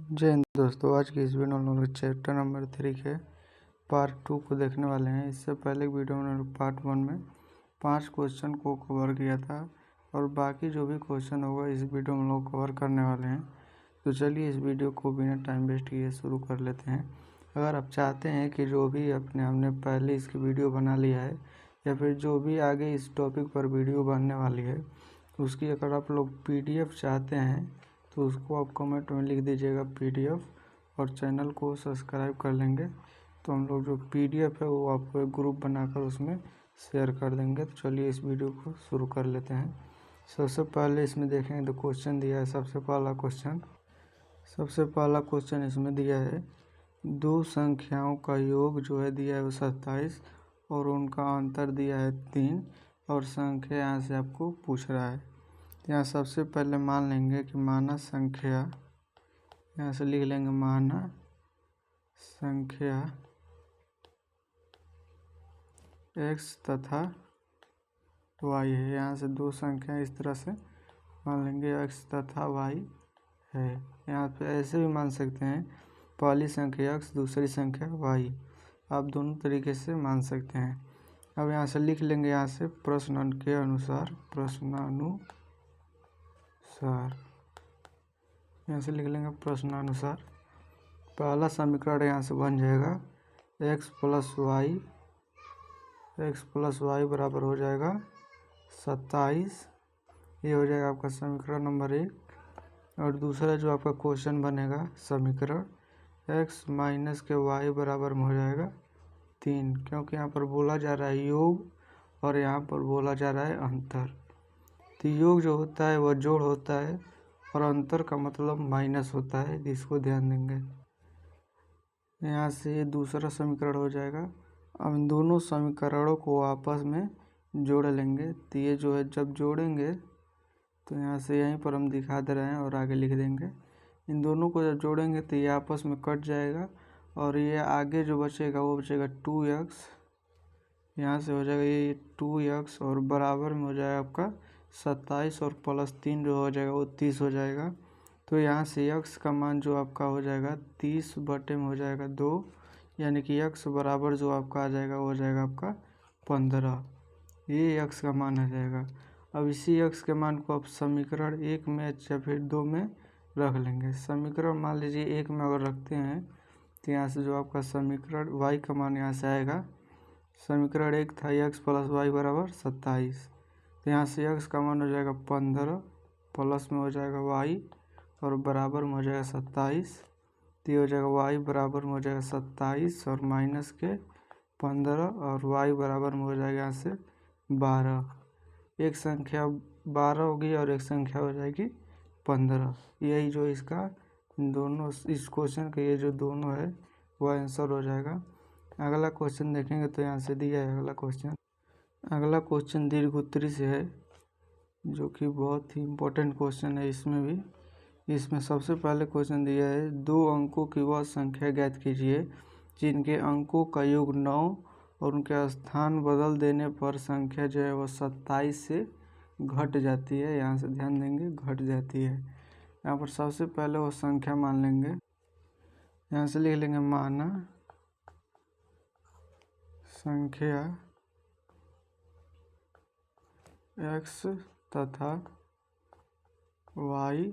जय हिंद दोस्तों। आज की इस वीडियो में हम लोग चैप्टर नंबर 3 के पार्ट 2 को देखने वाले हैं। इससे पहले वीडियो में हम लोग पार्ट 1 में 5 क्वेश्चन को कवर किया था और बाकी जो भी क्वेश्चन होगा इस वीडियो में हम लोग कवर करने वाले हैं। तो चलिए इस वीडियो को बिना टाइम वेस्ट किए शुरू कर लेते हैं। अगर आप चाहते हैं कि जो भी हमने पहले इसकी वीडियो बना लिया है या फिर जो भी आगे इस टॉपिक पर वीडियो बनने वाली है उसकी अगर आप लोग PDF चाहते हैं तो उसको आप कमेंट में लिख दीजिएगा PDF और चैनल को सब्सक्राइब कर लेंगे तो हम लोग जो PDF है वो आपको एक ग्रुप बनाकर उसमें शेयर कर देंगे। तो चलिए इस वीडियो को शुरू कर लेते हैं। सबसे पहले इसमें देखेंगे तो क्वेश्चन दिया है। सबसे पहला क्वेश्चन इसमें दिया है, दो संख्याओं का योग जो है दिया है वो 27 और उनका अंतर दिया है 3 और संख्या यहाँ से आपको पूछ रहा है। यहाँ सबसे पहले मान लेंगे कि माना संख्या, यहाँ से लिख लेंगे माना संख्या x तथा y है। यहाँ से दो संख्या इस तरह से मान लेंगे x तथा y है। यहाँ पे ऐसे भी मान सकते हैं, पहली संख्या x दूसरी संख्या y, आप दोनों तरीके से मान सकते हैं। अब यहाँ से लिख लेंगे, यहाँ से प्रश्न के अनुसार, यहाँ से लिख लेंगे प्रश्नानुसार। पहला समीकरण यहाँ से बन जाएगा x प्लस वाई बराबर हो जाएगा 27। ये हो जाएगा आपका समीकरण नंबर 1। और दूसरा जो आपका क्वेश्चन बनेगा समीकरण x माइनस के y बराबर में हो जाएगा 3, क्योंकि यहाँ पर बोला जा रहा है योग और यहाँ पर बोला जा रहा है अंतर। तो योग जो होता है वह जोड़ होता है और अंतर का मतलब माइनस होता है, इसको ध्यान देंगे। यहाँ से दूसरा समीकरण हो जाएगा। अब इन दोनों समीकरणों को आपस में जोड़ लेंगे। तो ये जो है जब जोड़ेंगे तो यहाँ से यहीं पर हम दिखा दे रहे हैं और आगे लिख देंगे। इन दोनों को जब जोड़ेंगे तो ये आपस में कट जाएगा और ये आगे जो बचेगा वो बचेगा 2x। यहाँ से हो जाएगा ये 2x और बराबर में हो जाएगा आपका 27 और प्लस 3 जो हो जाएगा वो 30 हो जाएगा। तो यहाँ से x का मान जो आपका हो जाएगा 30 बटे में हो जाएगा 2, यानी कि x बराबर जो आपका आ जाएगा वो हो जाएगा आपका 15। ये x का मान आ जाएगा। अब इसी x के मान को आप समीकरण 1 में या फिर 2 में रख लेंगे। समीकरण मान लीजिए 1 में अगर रखते हैं तो यहाँ से जो आपका समीकरण y का मान यहाँ से आएगा, समीकरण 1 था x प्लस वाई बराबर 27। तो यहाँ से x का मान हो जाएगा 15, प्लस में हो जाएगा y और बराबर में हो जाएगा 27। तो ये हो जाएगा y बराबर में हो जाएगा 27 और माइनस के 15 और y बराबर में हो जाएगा यहाँ से 12। एक संख्या 12 होगी और एक संख्या हो जाएगी 15। यही जो इसका दोनों इस क्वेश्चन का ये जो दोनों है वो आंसर हो जाएगा। अगला क्वेश्चन देखेंगे तो यहाँ से दिया है अगला क्वेश्चन दीर्घ उत्तरी से है, जो कि बहुत ही इम्पोर्टेंट क्वेश्चन है। इसमें सबसे पहले क्वेश्चन दिया है, दो अंकों की वह संख्या ज्ञात कीजिए जिनके अंकों का योग 9 और उनके स्थान बदल देने पर संख्या जो है वह 27 से घट जाती है। यहाँ से ध्यान देंगे, घट जाती है। यहाँ पर सबसे पहले वो संख्या मान लेंगे। यहाँ से लिख लेंगे माना संख्या x तथा y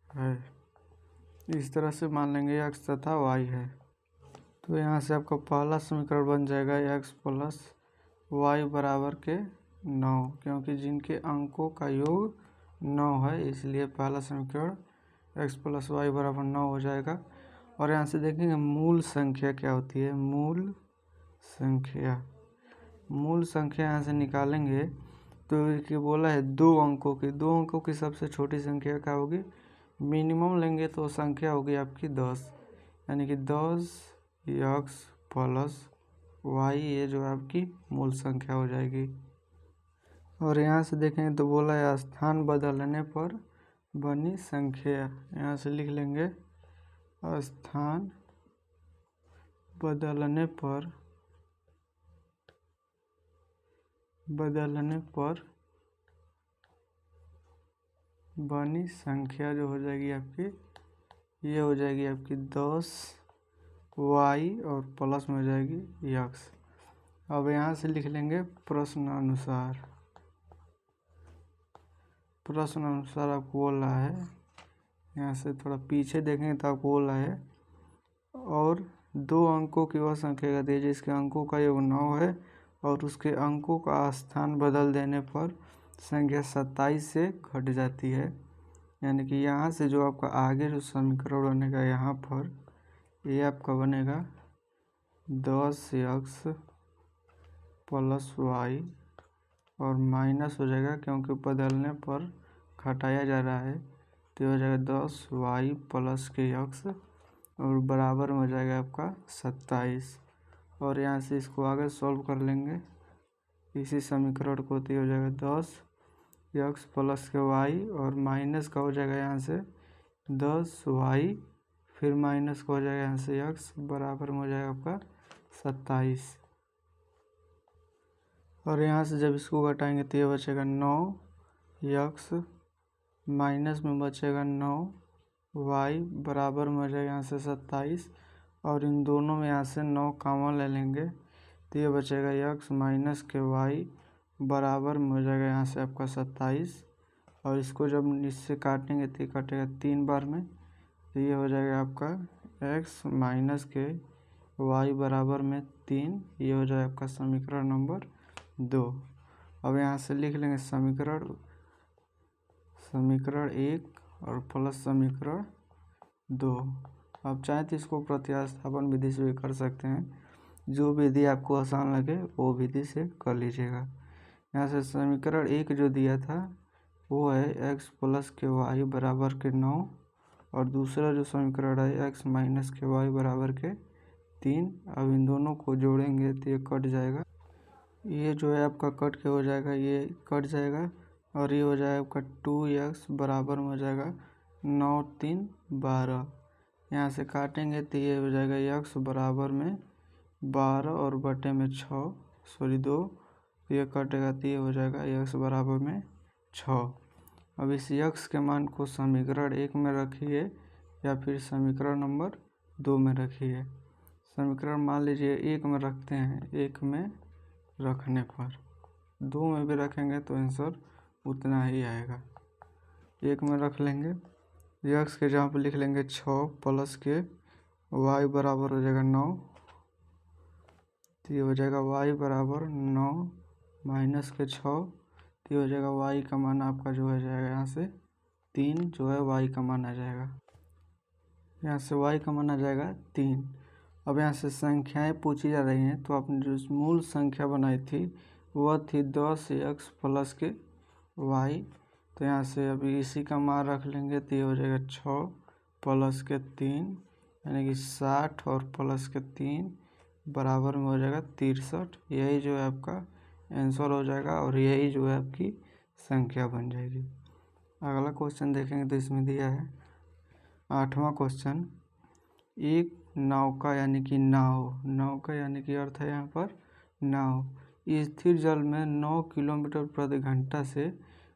है। इस तरह से मान लेंगे x तथा y है। तो यहाँ से आपका पहला समीकरण बन जाएगा x प्लस वाई बराबर के 9, क्योंकि जिनके अंकों का योग 9 है इसलिए पहला समीकरण x प्लस वाई बराबर 9 हो जाएगा। और यहाँ से देखेंगे मूल संख्या क्या होती है। मूल संख्या यहाँ से निकालेंगे तो कि बोला है दो अंकों की सबसे छोटी संख्या क्या होगी, मिनिमम लेंगे तो संख्या होगी आपकी 10, यानी कि 10x प्लस y, ये जो आपकी मूल संख्या हो जाएगी। और यहाँ से देखेंगे तो बोला है स्थान बदलने पर बनी संख्या। यहाँ से लिख लेंगे स्थान बदलने पर बनी संख्या जो हो जाएगी आपकी ये हो जाएगी आपकी 10 वाई और प्लस में हो जाएगी यक्स। अब यहाँ से लिख लेंगे प्रश्न अनुसार। प्रश्न अनुसार आपको बोल रहा है, यहाँ से थोड़ा पीछे देखेंगे तो आपको बोल रहा है और 2 अंकों की वह संख्या दी है जिसके अंकों का योग 9 है और उसके अंकों का स्थान बदल देने पर संख्या 27 से घट जाती है। यानी कि यहाँ से जो आपका आगे जो समीकरण बनेगा यहाँ पर ये आपका बनेगा 10x प्लस वाई और माइनस हो जाएगा क्योंकि बदलने पर घटाया जा रहा है, तो हो जाएगा 10y प्लस के x और बराबर में हो जाएगा आपका 27। और यहाँ से इसको आगे सॉल्व कर लेंगे इसी समीकरण को, तो हो जाएगा 10x प्लस के y और माइनस का हो जाएगा यहाँ से 10y फिर माइनस का हो जाएगा यहाँ से x बराबर में हो जाएगा आपका 27। और यहाँ से जब इसको घटाएंगे तो ये बचेगा 9x माइनस में बचेगा 9y बराबर में हो जाएगा यहाँ से 27। और इन दोनों में यहाँ से 9 कॉमन ले लेंगे तो ये बचेगा x माइनस के y बराबर में हो जाएगा यहाँ से आपका 27। और इसको जब इससे काटेंगे तो ये कटेगा 3 बार में, तो ये हो जाएगा आपका x माइनस के y बराबर में 3। ये हो जाएगा आपका समीकरण नंबर 2। अब यहाँ से लिख लेंगे समीकरण 1 और प्लस समीकरण 2। अब चाहे तो इसको प्रतिस्थापन विधि से भी कर सकते हैं, जो विधि आपको आसान लगे वो विधि से कर लीजिएगा। यहाँ से समीकरण 1 जो दिया था वो है x प्लस के y बराबर के 9 और दूसरा जो समीकरण है x माइनस के y बराबर के 3। अब इन दोनों को जोड़ेंगे तो ये कट जाएगा, ये जो है आपका कट के हो जाएगा, ये कट जाएगा और ये हो जाएगा आपका 2x बराबर में हो जाएगा 9 3 12। यहाँ से काटेंगे तो ये हो जाएगा x बराबर में 12 और बटे में 2, ये कटेगा तो ये हो जाएगा x बराबर में 6। अब इस x के मान को समीकरण 1 में रखिए या फिर समीकरण नंबर 2 में रखिए। समीकरण मान लीजिए 1 में रखते हैं, 1 में रखने पर 2 में भी रखेंगे तो आंसर उतना ही आएगा। 1 में रख लेंगे, x के जहाँ पर लिख लेंगे 6 प्लस के y बराबर हो जाएगा 9, तो ये हो जाएगा y बराबर 9 माइनस के 6, तो ये हो जाएगा y का मान आपका जो हो जाएगा यहाँ से 3 जो है y का मान आ जाएगा, यहाँ से y का मान आ जाएगा 3। अब यहाँ से संख्याएं पूछी जा रही हैं तो आपने जो मूल संख्या बनाई थी वह थी 10x प्लस के y, तो यहाँ से अभी इसी का मान रख लेंगे तो ये हो जाएगा 6 प्लस के 3 यानी कि 60 और प्लस के 3 बराबर में हो जाएगा 63। यही जो है आपका आंसर हो जाएगा और यही जो है आपकी संख्या बन जाएगी। अगला क्वेश्चन देखेंगे तो इसमें दिया है 8वां क्वेश्चन, एक नौका यानी कि नौका यानी कि अर्थ है यहाँ पर नाव स्थिर जल में 9 किलोमीटर प्रति घंटा से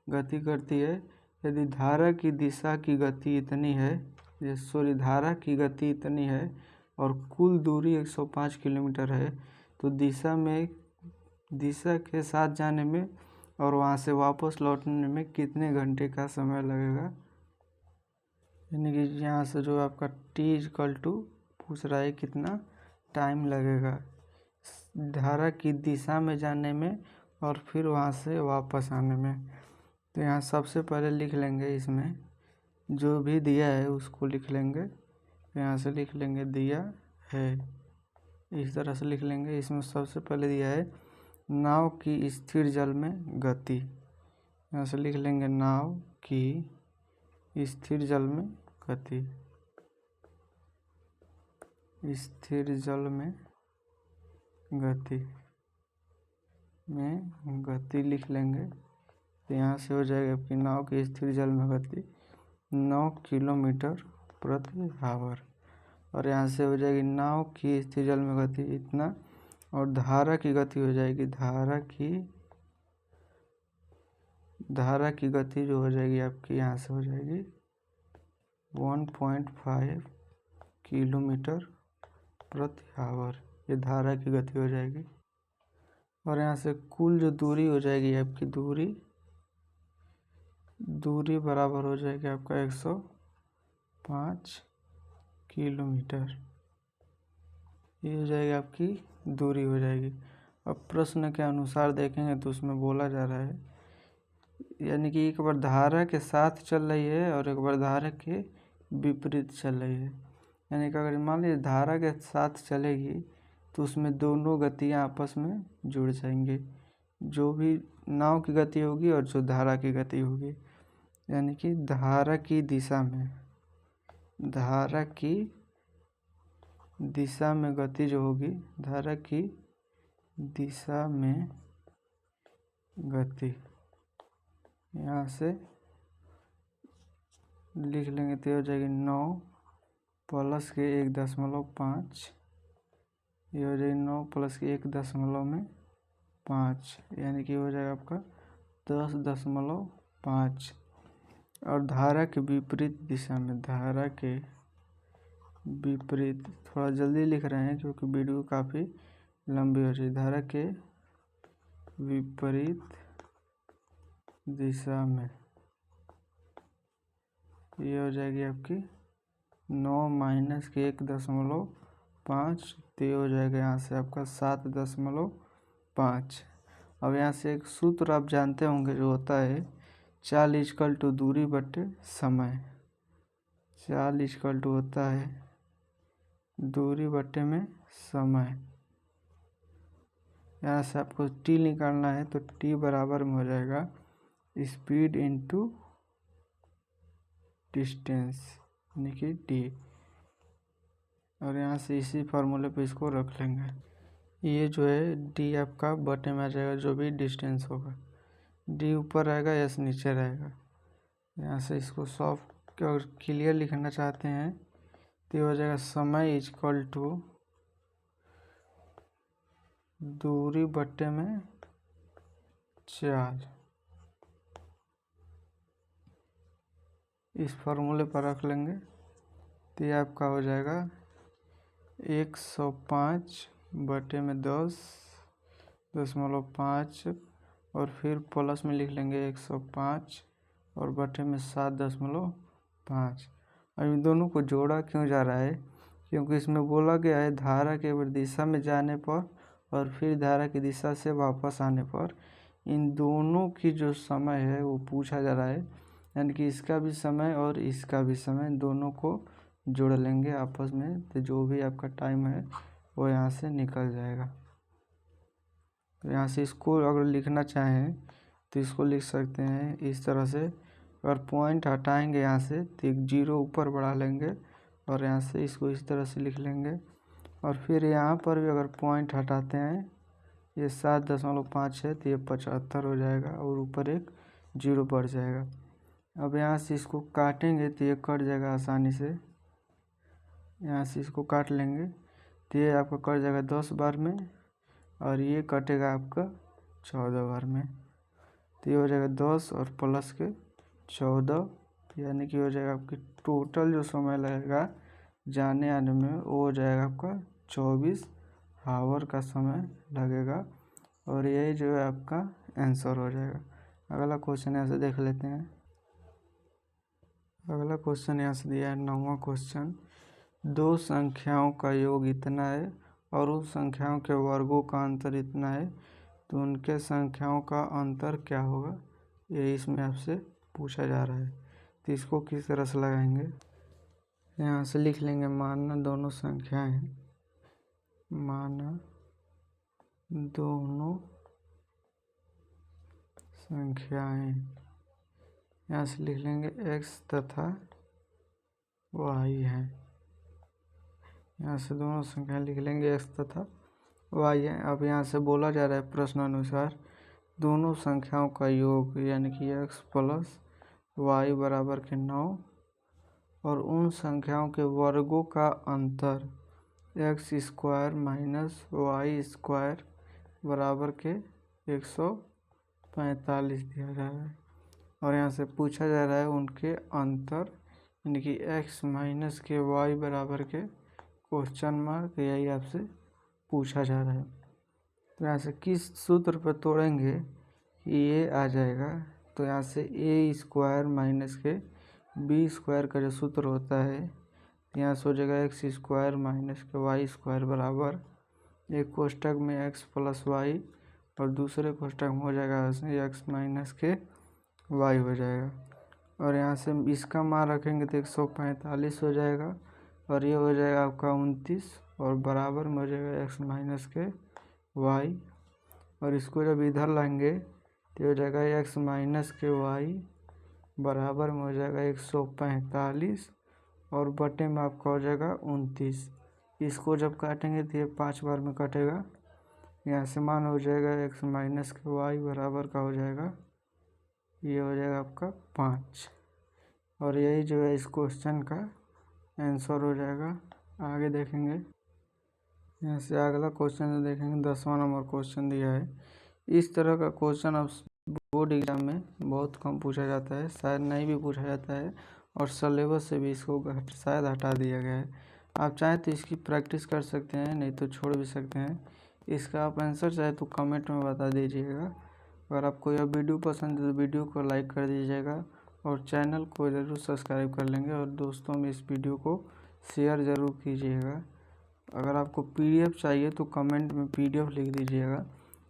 गति करती है। यदि धारा की दिशा की गति इतनी है, धारा की गति इतनी है और कुल दूरी 105 किलोमीटर है, तो दिशा के साथ जाने में और वहाँ से वापस लौटने में कितने घंटे का समय लगेगा। यानी कि यहाँ से जो आपका t पूछ रहा है कितना टाइम लगेगा धारा की दिशा में जाने में और फिर वहाँ से वापस आने में। तो यहाँ सबसे पहले लिख लेंगे, इसमें जो भी दिया है उसको लिख लेंगे। यहाँ से लिख लेंगे दिया है, इस तरह से लिख लेंगे। इसमें सबसे पहले दिया है नाव की स्थिर जल में गति, यहाँ से लिख लेंगे नाव की स्थिर जल में गति, स्थिर जल में गति लिख लेंगे। तो यहाँ से हो जाएगा आपकी नाव की स्थिर जल में गति 9 किलोमीटर प्रति आवर। और यहाँ से हो जाएगी नाव की स्थिर जल में गति इतना, और धारा की गति हो जाएगी धारा की गति जो हो जाएगी आपकी यहाँ से हो जाएगी 1.5 किलोमीटर प्रति आवर, ये धारा की गति हो जाएगी। और यहाँ से कुल जो दूरी हो जाएगी आपकी, दूरी बराबर हो जाएगी आपका 105 किलोमीटर, ये हो जाएगी आपकी दूरी हो जाएगी। अब प्रश्न के अनुसार देखेंगे तो उसमें बोला जा रहा है, यानी कि एक बार धारा के साथ चल रही है और एक बार धारा के विपरीत चल रही है। यानी कि अगर मान लीजिए धारा के साथ चलेगी तो उसमें दोनों गतियाँ आपस में जुड़ जाएंगी, जो भी नाव की गति होगी और जो धारा की गति होगी। यानी कि धारा की दिशा में गति जो होगी, धारा की दिशा में गति, यहाँ से लिख लेंगे तो हो जाएगी 9 प्लस के 1.5, ये हो जाएगी 9 प्लस के 1.5, यानी कि हो जाएगा आपका 10.5। और धारा के विपरीत दिशा में, धारा के विपरीत, थोड़ा जल्दी लिख रहे हैं क्योंकि वीडियो काफ़ी लंबी हो रही है। धारा के विपरीत दिशा में ये हो जाएगी आपकी 9 माइनस के 1.5, तो ये हो जाएगा यहाँ से आपका 7.5। अब यहाँ से एक सूत्र आप जानते होंगे जो होता है चाल इक्वल टू दूरी बटे समय। चाल इक्वल टू होता है दूरी बटे में समय। यहाँ से आपको टी निकालना है तो टी बराबर में हो जाएगा स्पीड इनटू डिस्टेंस, यानी कि टी। और यहाँ से इसी फार्मूले पे इसको रख लेंगे। ये जो है डी आपका बटे में आ जाएगा, जो भी डिस्टेंस होगा। डी ऊपर रहेगा, एस नीचे रहेगा। यहाँ से इसको सॉफ्ट और क्लियर लिखना चाहते हैं तो हो जाएगा समय इक्वल टू दूरी बटे में चाल। इस फार्मूले पर रख लेंगे तो ये आपका हो जाएगा 105 बटे में 10.5 और फिर प्लस में लिख लेंगे 105 और बटे में 7.5। अब इन दोनों को जोड़ा क्यों जा रहा है, क्योंकि इसमें बोला गया है धारा के दिशा में जाने पर और फिर धारा की दिशा से वापस आने पर इन दोनों की जो समय है वो पूछा जा रहा है। यानी कि इसका भी समय और इसका भी समय, दोनों को जोड़ लेंगे आपस में, तो जो भी आपका टाइम है वो यहाँ से निकल जाएगा। तो यहाँ से इसको अगर लिखना चाहें तो इसको लिख सकते हैं इस तरह से। अगर पॉइंट हटाएंगे यहाँ से तो एक 0 ऊपर बढ़ा लेंगे और यहाँ से इसको इस तरह से लिख लेंगे। और फिर यहाँ पर भी अगर पॉइंट हटाते हैं, ये 7.5 है तो ये 75 हो जाएगा और ऊपर एक 0 बढ़ जाएगा। अब यहाँ से इसको काटेंगे तो ये कट जाएगा आसानी से। यहाँ से इसको काट लेंगे तो ये आपका कट जाएगा 10 बार में और ये कटेगा आपका 14 बार में। तो ये हो जाएगा 10 और प्लस के 14, यानी कि हो जाएगा आपकी टोटल जो समय लगेगा जाने आने में वो हो जाएगा आपका 24 आवर का समय लगेगा। और यही जो है आपका आंसर हो जाएगा। अगला क्वेश्चन यहाँ से देख लेते हैं। अगला क्वेश्चन यहाँ से दिया है 9वां क्वेश्चन। दो संख्याओं का योग इतना है और उन संख्याओं के वर्गों का अंतर इतना है, तो उनके संख्याओं का अंतर क्या होगा, ये इसमें आपसे पूछा जा रहा है। तो इसको किस तरह से लगाएंगे, यहाँ से लिख लेंगे माना दोनों संख्याएं, माना दोनों संख्याएं, यहाँ से लिख लेंगे x तथा y है। यहाँ से दोनों संख्याएं लिख लेंगे x तथा y है। अब यहाँ से बोला जा रहा है प्रश्न अनुसार दोनों संख्याओं का योग यानी कि x प्लस y बराबर के 9 और उन संख्याओं के वर्गों का अंतर x square minus y square बराबर के 145 दिया जा रहा है। और यहाँ से पूछा जा रहा है उनके अंतर यानी कि x माइनस के y बराबर के क्वेश्चन मार्क, यही आपसे पूछा जा रहा है। तो यहाँ से किस सूत्र पर तोड़ेंगे कि ये आ जाएगा, तो यहाँ से ए स्क्वायर माइनस के बी स्क्वायर का जो सूत्र होता है, यहाँ से हो जाएगा एक्स स्क्वायर माइनस के वाई स्क्वायर बराबर एक कोष्टक में एक्स प्लस वाई और दूसरे कोष्टक में हो जाएगा एक्स माइनस के वाई हो जाएगा। और यहाँ से इसका मान रखेंगे तो 145 हो जाएगा और ये हो जाएगा आपका 29 और बराबर में हो जाएगा एक्स माइनस के वाई। और इसको जब इधर लाएंगे तो हो जाएगा एक्स माइनस के वाई बराबर में हो जाएगा 145 और बटे में आपका हो जाएगा 29। इसको जब काटेंगे तो ये 5 बार में कटेगा। यहाँ से मान हो जाएगा एक्स माइनस के वाई बराबर का हो जाएगा, ये हो जाएगा आपका 5। और यही जो है इस क्वेश्चन का आंसर हो जाएगा। आगे देखेंगे, यहाँ से अगला क्वेश्चन देखेंगे 10वां नंबर क्वेश्चन दिया है। इस तरह का क्वेश्चन अब बोर्ड एग्जाम में बहुत कम पूछा जाता है, शायद नहीं भी पूछा जाता है और सिलेबस से भी इसको शायद हटा दिया गया है। आप चाहें तो इसकी प्रैक्टिस कर सकते हैं, नहीं तो छोड़ भी सकते हैं। इसका आप आंसर चाहे तो कमेंट में बता दीजिएगा। अगर आपको यह वीडियो पसंद है तो वीडियो को लाइक कर दीजिएगा और चैनल को ज़रूर सब्सक्राइब कर लेंगे और दोस्तों में इस वीडियो को शेयर ज़रूर कीजिएगा। अगर आपको पीडीएफ चाहिए तो कमेंट में पीडीएफ लिख दीजिएगा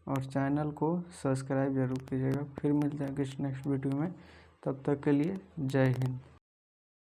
और चैनल को सब्सक्राइब ज़रूर कीजिएगा। फिर मिलते हैं किसी नेक्स्ट वीडियो में, तब तक के लिए जय हिंद।